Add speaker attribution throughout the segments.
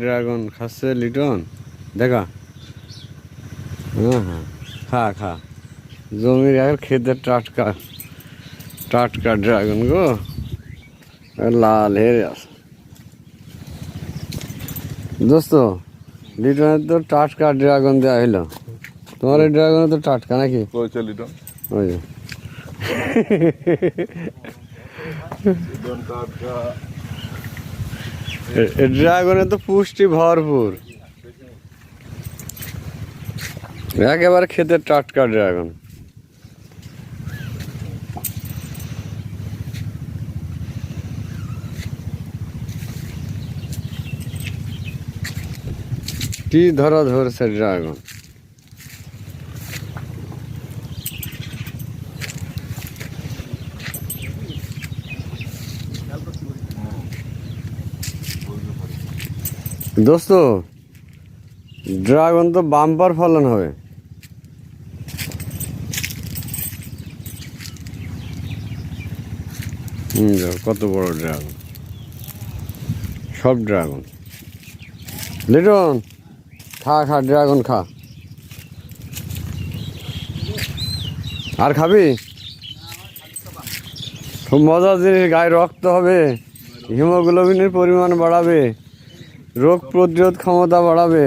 Speaker 1: Dragon খাচ্ছে লিটন দেখা। হ্যাঁ হ্যাঁ, খা খা, জমির আর খেতে টাটকা টাটকা ড্রাগন গো, লাল হেরে আছে দোস্ত। লিটনের তো টাটকা ড্রাগন দেওয়া হইলো, তোমার এই ড্রাগন তো টাটকা নাকি?
Speaker 2: লিটন
Speaker 1: ওই যে ড্রাগনে তো পুষ্টি ভরপুর, একেবারে খেতে টাটকা ড্রাগন। কি ধরা ধরছে ড্রাগন। দোস্ত ড্রাগন তো বাম্পার ফলন হবে। কত বড় ড্রাগন, সব ড্রাগন। লিটন খা খা, ড্রাগন খা। আর খাবি? খুব মজার জিনিস, গায়ে রক্ত হবে, হিমোগ্লোবিনের পরিমাণ বাড়াবে, রোগ প্রতিরোধ ক্ষমতা বাড়াবে,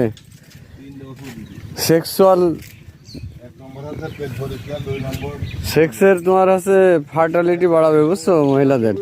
Speaker 1: সেক্সের তোমার আছে ফার্টিলিটি বাড়াবে, বুঝছো, মহিলাদের।